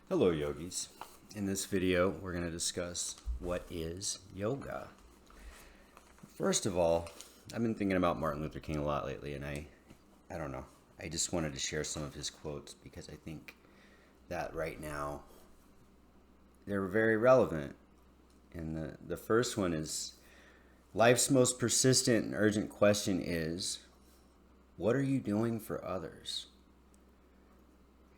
Hello yogis. In this video we're going to discuss what is yoga. First of all, I've been thinking about Martin Luther King a lot lately, and I don't know. I just wanted to share some of his quotes because I think that right now they're very relevant. And the first one is, life's most persistent and urgent question is, what are you doing for others?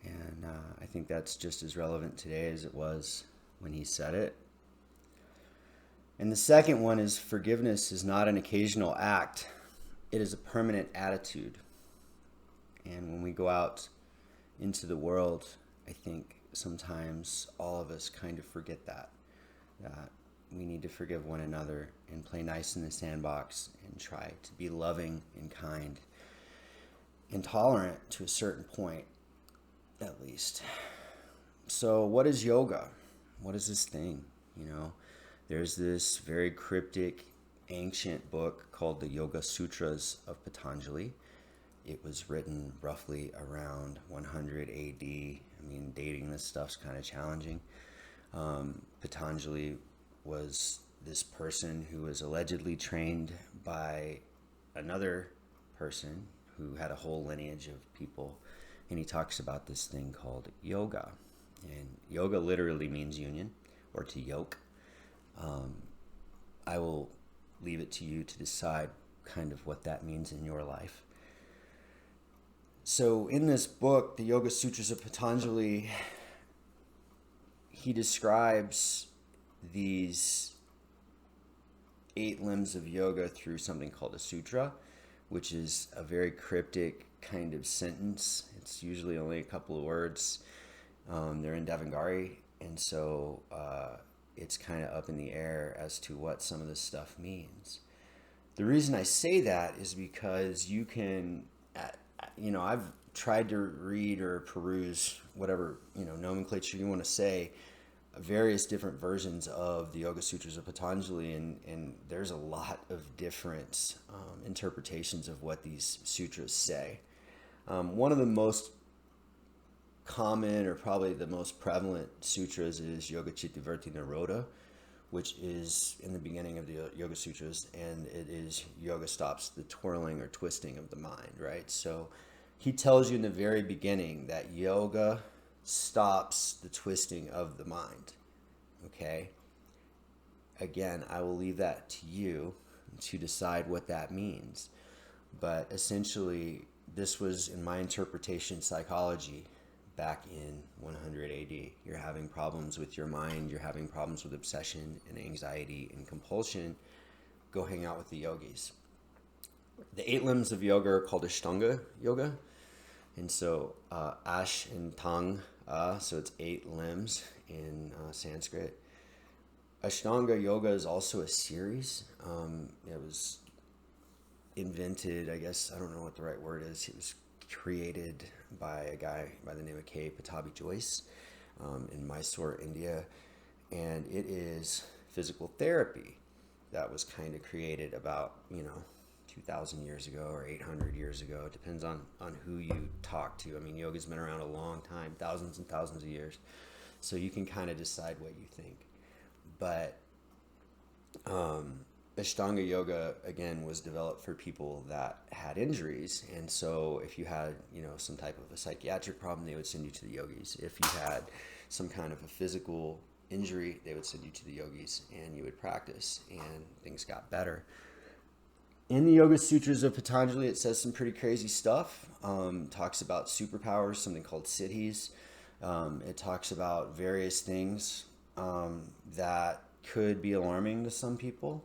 And I think that's just as relevant today as it was when he said it. And the second one is, forgiveness is not an occasional act, it is a permanent attitude. And when we go out into the world, I think sometimes all of us kind of forget that we need to forgive one another and play nice in the sandbox and try to be loving and kind and tolerant to a certain point, at least. So what is yoga? What is this thing? There's this very cryptic ancient book called the Yoga Sutras of Patanjali. It was written roughly around 100 AD. I mean, dating this stuff's kind of challenging. Patanjali was this person who was allegedly trained by another person who had a whole lineage of people. And he talks about this thing called yoga. And yoga literally means union or to yoke. I will leave it to you to decide kind of what that means in your life. So in this book, the Yoga Sutras of Patanjali, he describes these 8 limbs of yoga through something called a sutra, which is a very cryptic kind of sentence. It's usually only a couple of words. They're in Devanagari, and so it's kind of up in the air as to what some of this stuff means. The reason I say that is because you can, I've tried to read or peruse whatever, nomenclature you want to say, various different versions of the Yoga Sutras of Patanjali, and there's a lot of different interpretations of what these sutras say. One of the most common, or probably the most prevalent sutras, is Yoga Chittavritti Nirodha, which is in the beginning of the Yoga Sutras, and it is yoga stops the twirling or twisting of the mind, right? So he tells you in the very beginning that yoga stops the twisting of the mind, okay? Again, I will leave that to you to decide what that means. But essentially, this was, in my interpretation, psychology back in 100 AD. You're having problems with your mind, you're having problems with obsession and anxiety and compulsion, go hang out with the yogis. The 8 limbs of yoga are called Ashtanga yoga. And so Ash and Tang, so it's 8 limbs in Sanskrit. Ashtanga yoga is also a series. It was invented, I guess, I don't know what the right word is. It was created by a guy by the name of K. Pattabhi Jois in Mysore, India. And it is physical therapy that was kind of created about, 2,000 years ago or 800 years ago. It depends on who you talk to. I mean, yoga's been around a long time, thousands and thousands of years. So you can kind of decide what you think. But Ashtanga yoga, again, was developed for people that had injuries. And so if you had, some type of a psychiatric problem, they would send you to the yogis. If you had some kind of a physical injury, they would send you to the yogis, and you would practice, and things got better. In the Yoga Sutras of Patanjali, it says some pretty crazy stuff. Talks about superpowers, something called siddhis. It talks about various things that could be alarming to some people.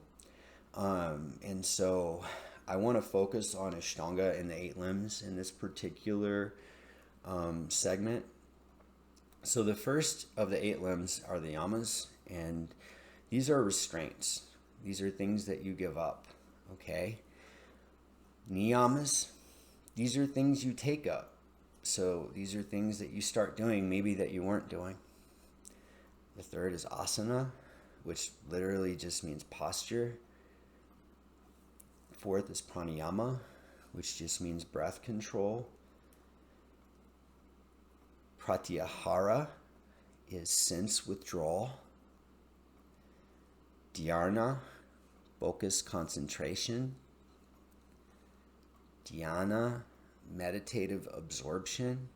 And so I want to focus on Ashtanga and the 8 limbs in this particular segment. So the first of the 8 limbs are the yamas, and these are restraints. These are things that you give up, okay? Niyamas, these are things you take up. So these are things that you start doing maybe that you weren't doing. The third is asana, which literally just means posture. Fourth is pranayama, which just means breath control. Pratyahara is sense withdrawal. Dhyana, focus concentration. Dhyana, meditative absorption.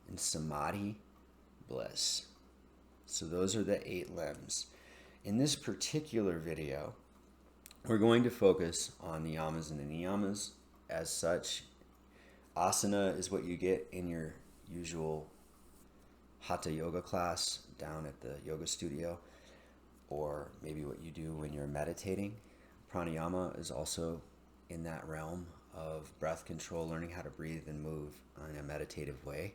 And samadhi, bliss. So those are the 8 limbs. In this particular video, we're going to focus on the yamas and the niyamas. As such, asana is what you get in your usual hatha yoga class down at the yoga studio, or maybe what you do when you're meditating. Pranayama is also in that realm of breath control, learning how to breathe and move in a meditative way.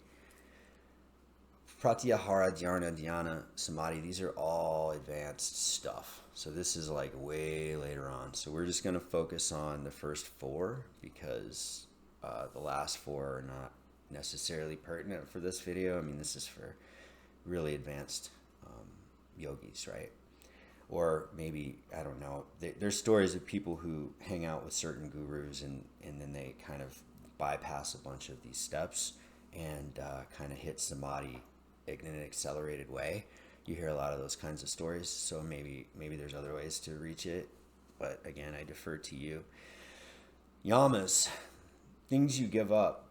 Pratyahara, dhyana, samadhi, these are all advanced stuff. So this is like way later on. So we're just going to focus on the first 4 because the last 4 are not necessarily pertinent for this video. I mean, this is for really advanced yogis, right? Or maybe, I don't know, there's stories of people who hang out with certain gurus and then they kind of bypass a bunch of these steps and kind of hit samadhi in an accelerated way. You hear a lot of those kinds of stories, so maybe there's other ways to reach it, but again, I defer to you. Yamas, things you give up.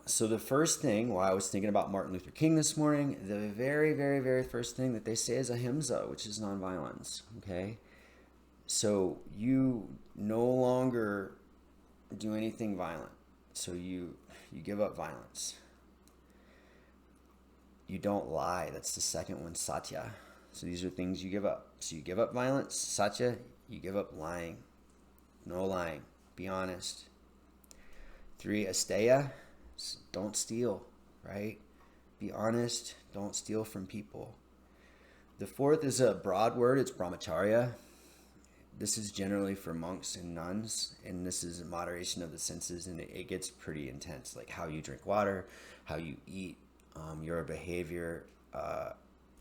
So the first thing, while I was thinking about Martin Luther King this morning, the very, very, very first thing that they say is ahimsa, which is nonviolence, okay? So you no longer do anything violent. So you give up violence. You don't lie. That's the second one, satya. So these are things you give up. So you give up violence, satya, you give up lying. No lying. Be honest. 3, asteya, don't steal, right? Be honest. Don't steal from people. The 4th is a broad word. It's brahmacharya. This is generally for monks and nuns, and this is moderation of the senses, and it gets pretty intense, like how you drink water, how you eat. Your behavior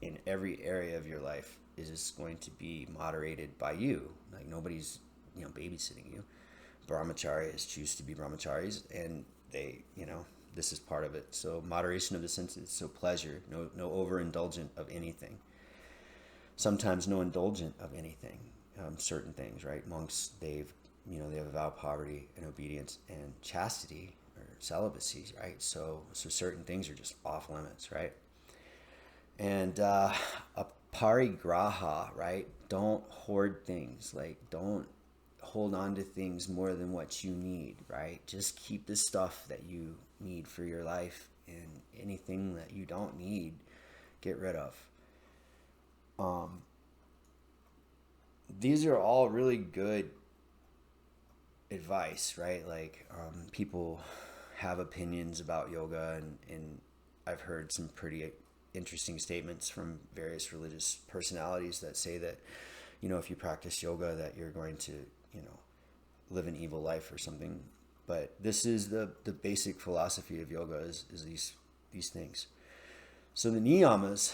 in every area of your life is just going to be moderated by you. Like nobody's, babysitting you. Brahmacharyas choose to be brahmacharis, and they, this is part of it. So moderation of the senses. So pleasure, no overindulgent of anything. Sometimes no indulgent of anything. Certain things, right? Monks, they have a vow of poverty and obedience and chastity. Or celibacy, right? So certain things are just off limits, right? And a parigraha, right? Don't hoard things. Like, don't hold on to things more than what you need, right? Just keep the stuff that you need for your life, and anything that you don't need, get rid of. These are all really good advice, right? Like people have opinions about yoga, and I've heard some pretty interesting statements from various religious personalities that say that, if you practice yoga, that you're going to, live an evil life or something. But this is the basic philosophy of yoga is these things. So the niyamas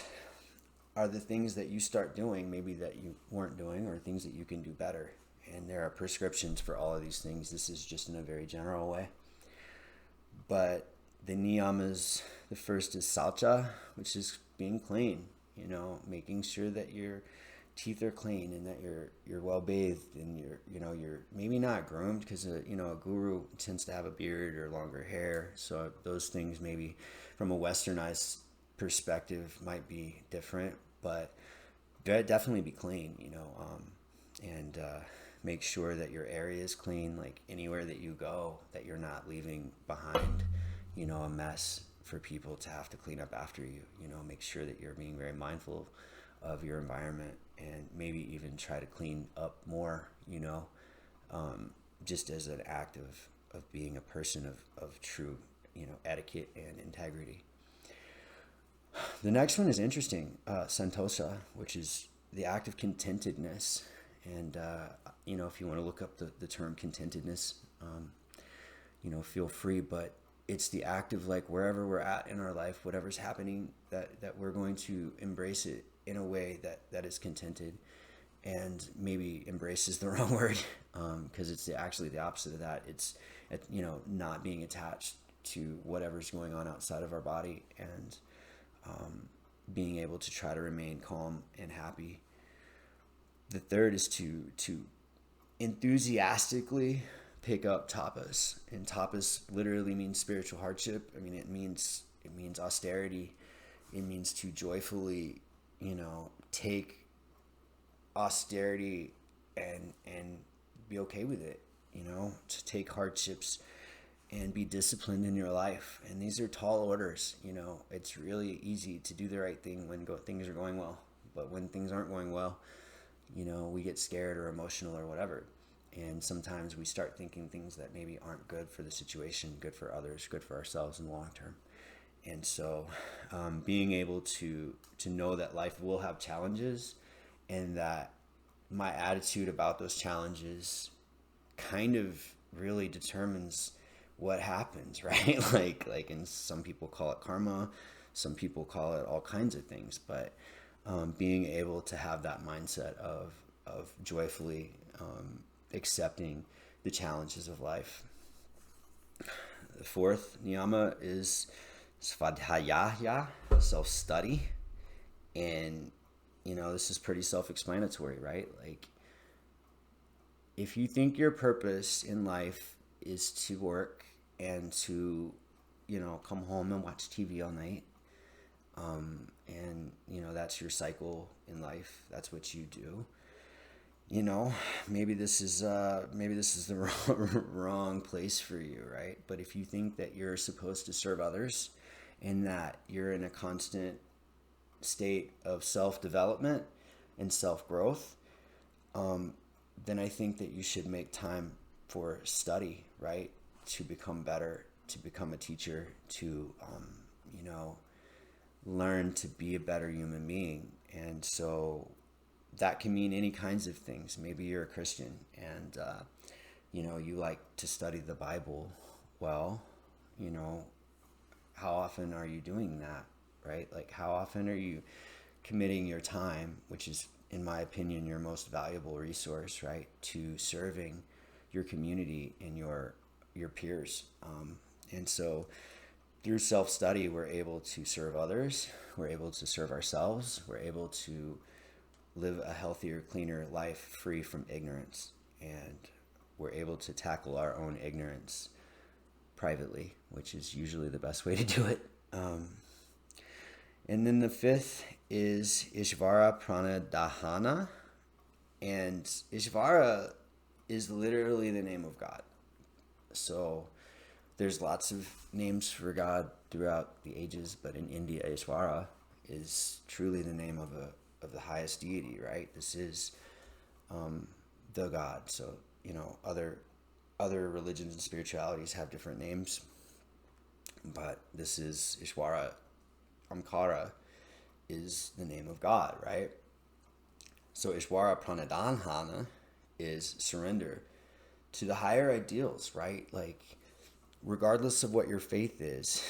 are the things that you start doing, maybe that you weren't doing, or things that you can do better. And there are prescriptions for all of these things. This is just in a very general way. But the niyamas, the first is saucha, which is being clean, making sure that your teeth are clean and that you're well bathed, and you're maybe not groomed, because a guru tends to have a beard or longer hair. So those things maybe from a westernized perspective might be different, but definitely be clean, and make sure that your area is clean, like anywhere that you go, that you're not leaving behind, a mess for people to have to clean up after you. Make sure that you're being very mindful of your environment, and maybe even try to clean up more, just as an act of being a person of true, etiquette and integrity. The next one is interesting, santosha, which is the act of contentedness. And, if you want to look up the term contentedness, feel free, but it's the act of, like, wherever we're at in our life, whatever's happening, that we're going to embrace it in a way that is contented. And maybe embrace is the wrong word, because it's actually the opposite of that. It's, not being attached to whatever's going on outside of our body, and being able to try to remain calm and happy. The third is to enthusiastically pick up tapas, and tapas literally means spiritual hardship. I mean, it means austerity. It means to joyfully, take austerity and be okay with it. To take hardships and be disciplined in your life. And these are tall orders. It's really easy to do the right thing when things are going well, but when things aren't going well, we get scared or emotional or whatever. And sometimes we start thinking things that maybe aren't good for the situation, good for others, good for ourselves in the long term. And so being able to know that life will have challenges, and that my attitude about those challenges kind of really determines what happens, right? And some people call it karma, some people call it all kinds of things, but being able to have that mindset of joyfully accepting the challenges of life. The fourth niyama is svadhyaya, self-study. And this is pretty self-explanatory, right? Like, if you think your purpose in life is to work and to come home and watch TV all night, and that's your cycle in life, that's what you do, maybe this is the wrong place for you, right? But if you think that you're supposed to serve others, and that you're in a constant state of self-development and self-growth, then I think that you should make time for study, right? To become better, to become a teacher, to learn to be a better human being. And so that can mean any kinds of things. Maybe you're a Christian and you like to study the Bible. Well, how often are you doing that, right? Like, how often are you committing your time, which is, in my opinion, your most valuable resource, right, to serving your community and your peers? And so through self-study, we're able to serve others, we're able to serve ourselves, we're able to live a healthier, cleaner life free from ignorance, and we're able to tackle our own ignorance privately, which is usually the best way to do it. And then the fifth is Ishvara Pranadhana. And Ishvara is literally the name of God. So there's lots of names for God throughout the ages, but in India, Ishvara is truly the name of the highest deity, right? This is the God. So, other religions and spiritualities have different names, but this is Ishvara. Amkara is the name of God, right? So Ishvara Pranadhana is surrender to the higher ideals, right? Like, regardless of what your faith is,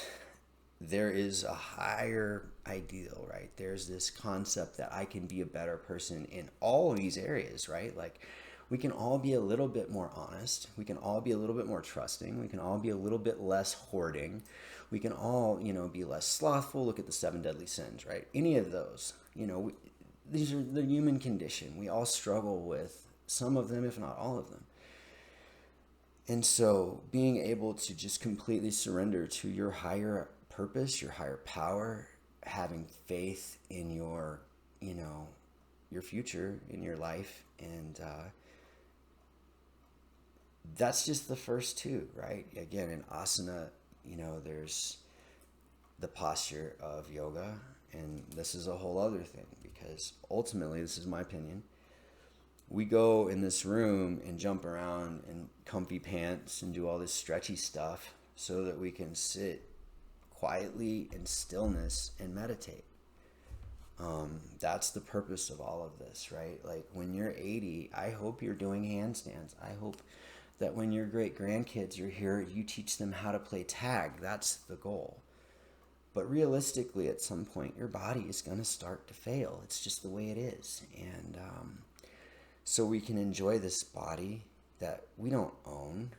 there is a higher ideal, right? There's this concept that I can be a better person in all of these areas, right? Like, we can all be a little bit more honest. We can all be a little bit more trusting. We can all be a little bit less hoarding. We can all, be less slothful. Look at the 7 deadly sins, right? Any of those, these are the human condition. We all struggle with some of them, if not all of them. And so being able to just completely surrender to your higher purpose, your higher power, having faith in your future, in your life, and that's just the first two, right? Again, in asana, there's the posture of yoga, and this is a whole other thing, because ultimately, this is my opinion, we go in this room and jump around in comfy pants and do all this stretchy stuff so that we can sit quietly in stillness and meditate. That's the purpose of all of this, right? Like, when you're 80, I hope you're doing handstands. I hope that when your great grandkids are here, you teach them how to play tag. That's the goal. But realistically, at some point, your body is going to start to fail. It's just the way it is. And so we can enjoy this body that we don't own.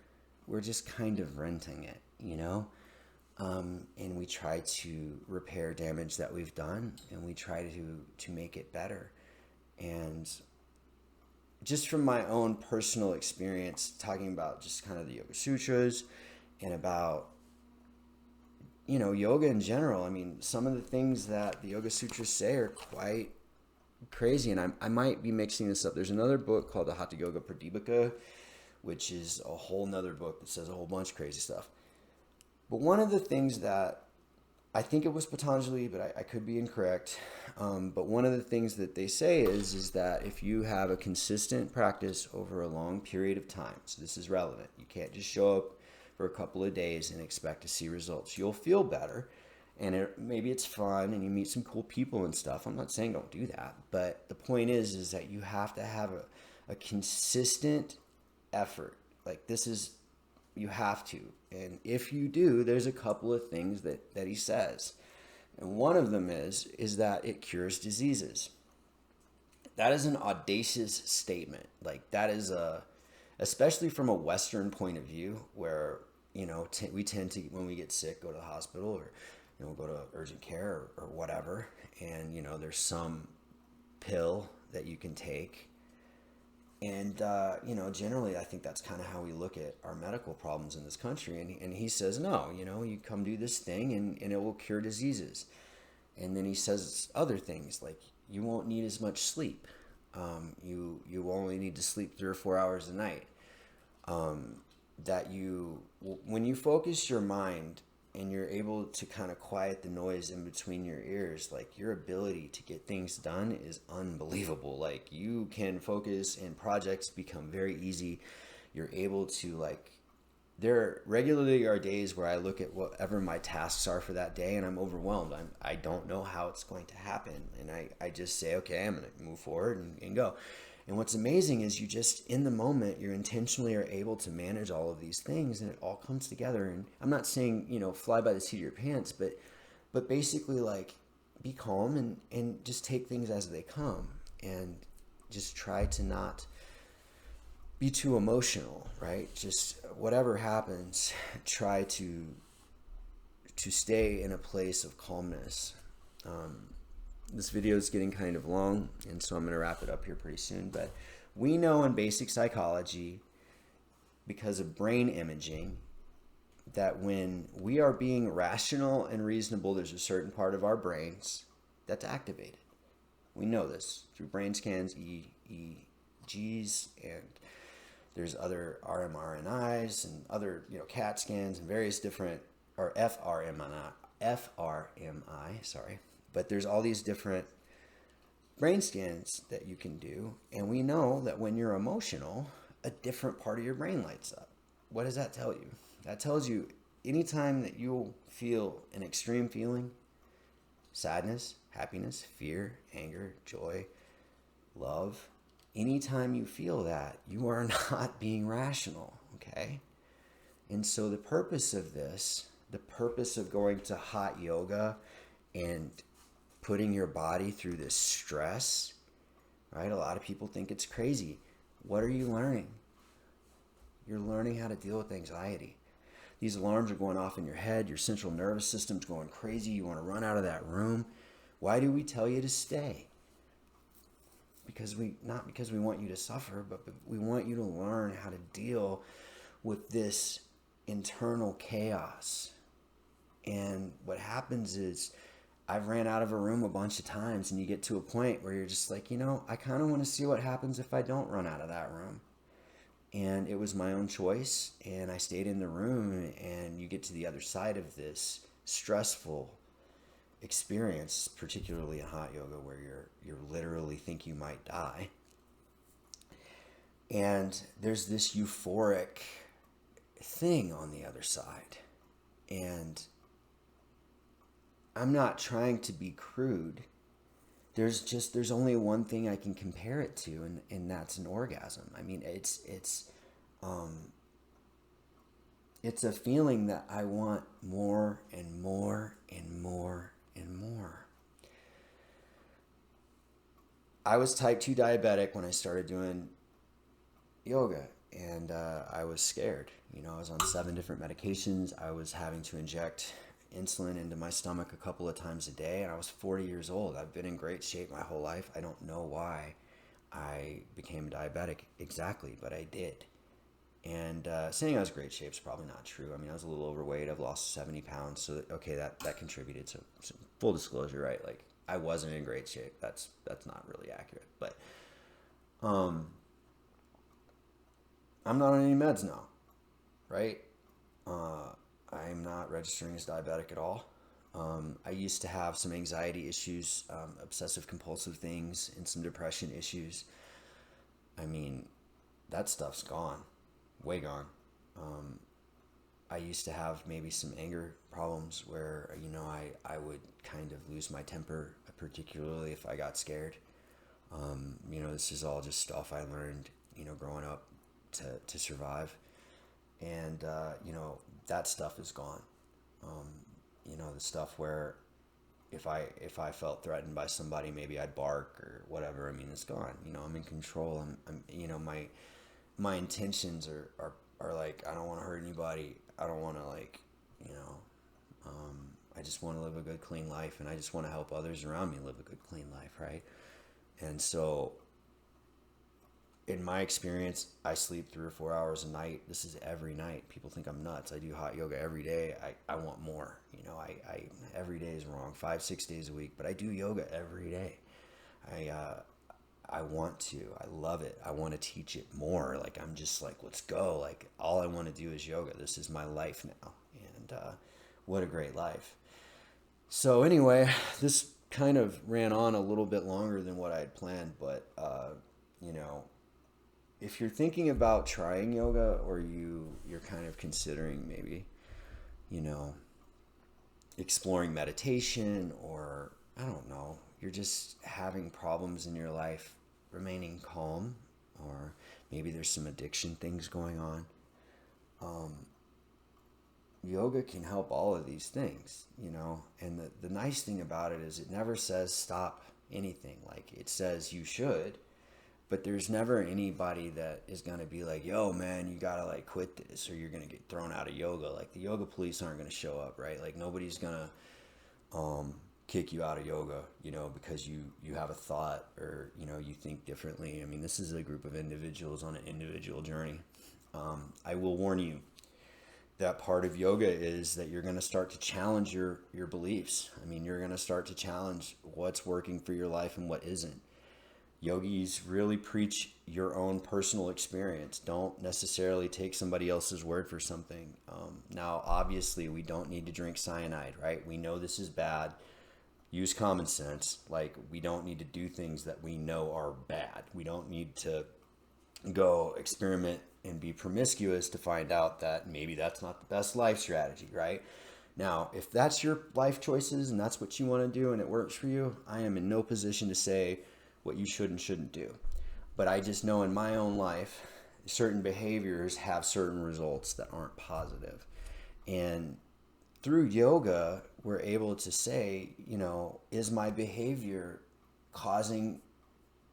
We're just kind of renting it, and we try to repair damage that we've done, and we try to make it better. And just from my own personal experience, talking about just kind of the Yoga Sutras and about, yoga in general. I mean, some of the things that the Yoga Sutras say are quite crazy, and I might be mixing this up. There's another book called the Hatha Yoga Pradipika, which is a whole nother book that says a whole bunch of crazy stuff. But one of the things that I think it was Patanjali, but I could be incorrect. But one of the things that they say is that if you have a consistent practice over a long period of time, so this is relevant. You can't just show up for a couple of days and expect to see results. You'll feel better, and maybe it's fun, and you meet some cool people and stuff. I'm not saying don't do that, but the point is that you have to have a consistent effort. Like you have to. And if you do, there's a couple of things that he says. And one of them is that it cures diseases. That is an audacious statement. Like that is especially from a Western point of view where, we tend to, when we get sick, go to the hospital or, go to urgent care or whatever. And, there's some pill that you can take. And, generally, I think that's kind of how we look at our medical problems in this country. And he says, no, you come do this thing and it will cure diseases. And then he says other things like you won't need as much sleep. You only need to sleep 3 or 4 hours a night. When you focus your mind and you're able to kind of quiet the noise in between your ears, like your ability to get things done is unbelievable. Like you can focus and projects become very easy. You're able to there regularly are days where I look at whatever my tasks are for that day and I'm overwhelmed. I don't know how it's going to happen. And I just say, okay, I'm going to move forward and go. And what's amazing is you just, in the moment, you intentionally are able to manage all of these things and it all comes together. And I'm not saying, fly by the seat of your pants, but basically be calm and just take things as they come and just try to not be too emotional, right? Just whatever happens, try to stay in a place of calmness. This video is getting kind of long, and so I'm going to wrap it up here pretty soon. But we know in basic psychology, because of brain imaging, that when we are being rational and reasonable, there's a certain part of our brains that's activated. We know this through brain scans, EEGs, and there's other RMRNIs and other CAT scans and various different, or FRMI, sorry. But there's all these different brain scans that you can do. And we know that when you're emotional, a different part of your brain lights up. What does that tell you? That tells you anytime that you'll feel an extreme feeling, sadness, happiness, fear, anger, joy, love, anytime you feel that, you are not being rational, okay? And so the purpose of this, the purpose of going to hot yoga and putting your body through this stress, right? A lot of people think it's crazy. What are you learning? You're learning how to deal with anxiety. These alarms are going off in your head. Your central nervous system's going crazy. You want to run out of that room. Why do we tell you to stay? Not because we want you to suffer, but we want you to learn how to deal with this internal chaos. And what happens is I've ran out of a room a bunch of times, and you get to a point where you're just like, I kind of want to see what happens if I don't run out of that room. And it was my own choice, and I stayed in the room, and you get to the other side of this stressful experience, particularly in hot yoga, where you literally think you might die. And there's this euphoric thing on the other side. And I'm not trying to be crude. There's only one thing I can compare it to, and that's an orgasm. I mean, it's a feeling that I want more and more and more and more. I was type 2 diabetic when I started doing yoga, and I was scared. I was on 7 different medications. I was having to inject insulin into my stomach a couple of times a day, and I was 40 years old. I've been in great shape my whole life. I don't know why I became diabetic exactly, but I did. And saying I was in great shape is probably not true. I mean, I was a little overweight. I've lost 70 pounds, so okay, that contributed. So full disclosure, right? Like, I wasn't in great shape. That's not really accurate, but I'm not on any meds now, right? I'm not registering as diabetic at all. I used to have some anxiety issues, obsessive compulsive things, and some depression issues. I mean, that stuff's gone, way gone. I used to have maybe some anger problems where, I would kind of lose my temper, particularly if I got scared. This is all just stuff I learned, growing up to survive. And, that stuff is gone. The stuff where if I felt threatened by somebody, maybe I'd bark or whatever. I mean, it's gone. I'm in control. I'm my intentions are like, I don't want to hurt anybody. I don't want to I just want to live a good, clean life, and I just want to help others around me live a good, clean life, right? And so, in my experience, I sleep 3 or 4 hours a night. This is every night. People think I'm nuts. I do hot yoga every day. I want more. I every day is wrong. 5-6 days a week, but I do yoga every day. I want to. I love it. I want to teach it more. Like, I'm just like, let's go. Like, all I want to do is yoga. This is my life now, and what a great life. So anyway, this kind of ran on a little bit longer than what I had planned, but if you're thinking about trying yoga, or you're kind of considering maybe, exploring meditation, or I don't know, you're just having problems in your life remaining calm, or maybe there's some addiction things going on, yoga can help all of these things, and the nice thing about it is it never says stop anything. Like, it says you should, but there's never anybody that is going to be like, yo, man, you got to like quit this or you're going to get thrown out of yoga. Like, the yoga police aren't going to show up, right? Like, nobody's going to kick you out of yoga, because you have a thought, or, you think differently. I mean, this is a group of individuals on an individual journey. I will warn you that part of yoga is that you're going to start to challenge your beliefs. I mean, you're going to start to challenge what's working for your life and what isn't. Yogis really preach your own personal experience. Don't necessarily take somebody else's word for something. Now, obviously, we don't need to drink cyanide, right? We know this is bad. Use common sense. Like, we don't need to do things that we know are bad. We don't need to go experiment and be promiscuous to find out that maybe that's not the best life strategy, right? Now, if that's your life choices and that's what you want to do and it works for you, I am in no position to say what you should and shouldn't do. But I just know in my own life, certain behaviors have certain results that aren't positive. And through yoga, we're able to say, is my behavior causing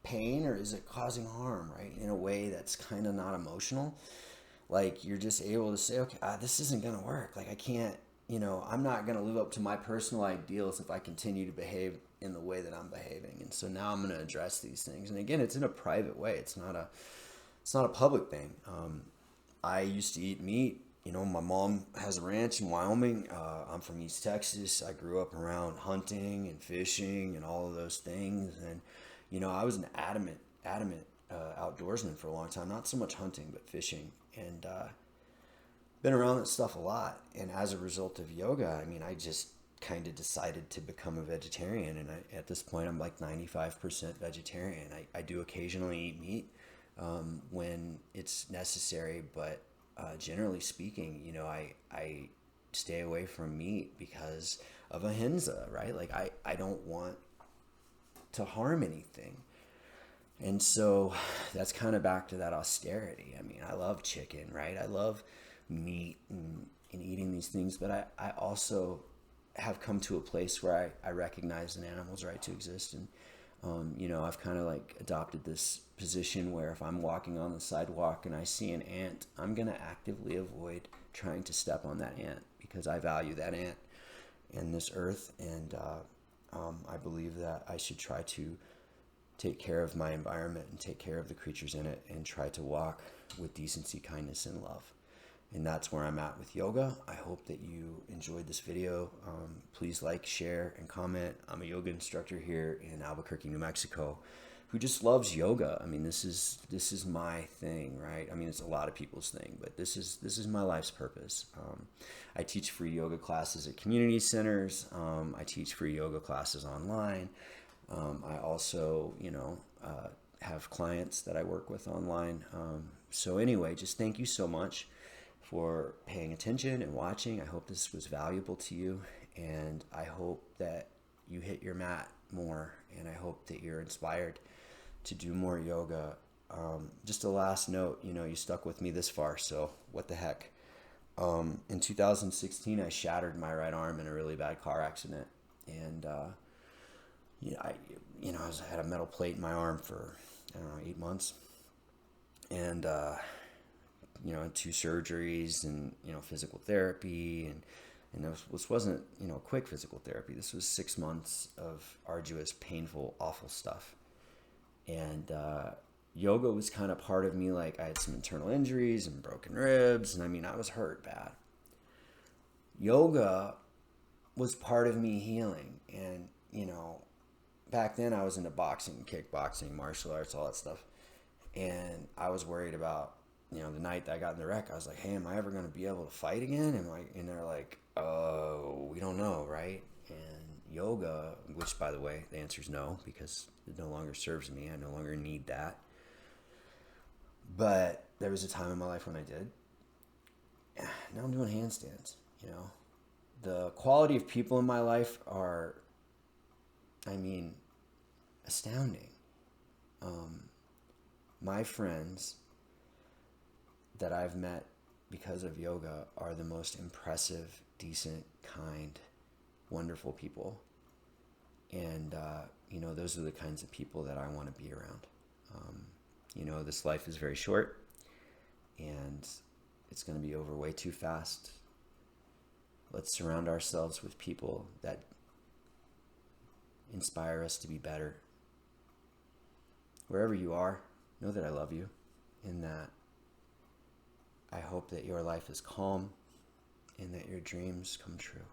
pain or is it causing harm, right? In a way that's kind of not emotional. Like, you're just able to say, okay, this isn't going to work. Like, I can't, I'm not going to live up to my personal ideals if I continue to behave in the way that I'm behaving. And so now I'm going to address these things. And again, it's in a private way. It's not a public thing. I used to eat meat. My mom has a ranch in Wyoming. I'm from East Texas. I grew up around hunting and fishing and all of those things. And, I was an adamant outdoorsman for a long time. Not so much hunting, but fishing. And been around that stuff a lot. And as a result of yoga, I mean, I just kind of decided to become a vegetarian. And at this point, I'm like 95% vegetarian. I do occasionally eat meat when it's necessary, but generally speaking, I stay away from meat because of ahimsa, right? Like, I don't want to harm anything. And so that's kind of back to that austerity. I mean, I love chicken, right? I love meat and eating these things, but I also have come to a place where I recognize an animal's right to exist. And, I've kind of like adopted this position where if I'm walking on the sidewalk and I see an ant, I'm going to actively avoid trying to step on that ant because I value that ant. and this earth, and I believe that I should try to take care of my environment and take care of the creatures in it and try to walk with decency, kindness, and love. And that's where I'm at with yoga. I hope that you enjoyed this video. Please like, share, and comment. I'm a yoga instructor here in Albuquerque, New Mexico, who just loves yoga. I mean, this is my thing, right? I mean, it's a lot of people's thing, but this is my life's purpose. I teach free yoga classes at community centers. I teach free yoga classes online. I also, have clients that I work with online. So anyway, just thank you so much for paying attention and watching. I hope this was valuable to you, and I hope that you hit your mat more, and I hope that you're inspired to do more yoga. Just a last note, you stuck with me this far, so what the heck. In 2016, I shattered my right arm in a really bad car accident, and I had a metal plate in my arm for, I don't know, 8 months, and 2 surgeries, and physical therapy, and this wasn't quick physical therapy. This was 6 months of arduous, painful, awful stuff. And yoga was kind of part of me. Like, I had some internal injuries and broken ribs, and I mean, I was hurt bad. Yoga was part of me healing, and back then I was into boxing, kickboxing, martial arts, all that stuff, and I was worried about the night that I got in the wreck. I was like, hey, am I ever going to be able to fight again? And they're like, oh, we don't know, right? And yoga, which, by the way, the answer is no, because it no longer serves me. I no longer need that. But there was a time in my life when I did. Now I'm doing handstands, The quality of people in my life are, astounding. My friends that I've met because of yoga are the most impressive, decent, kind, wonderful people. And, those are the kinds of people that I want to be around. This life is very short, and it's going to be over way too fast. Let's surround ourselves with people that inspire us to be better. Wherever you are, know that I love you, and that I hope that your life is calm and that your dreams come true.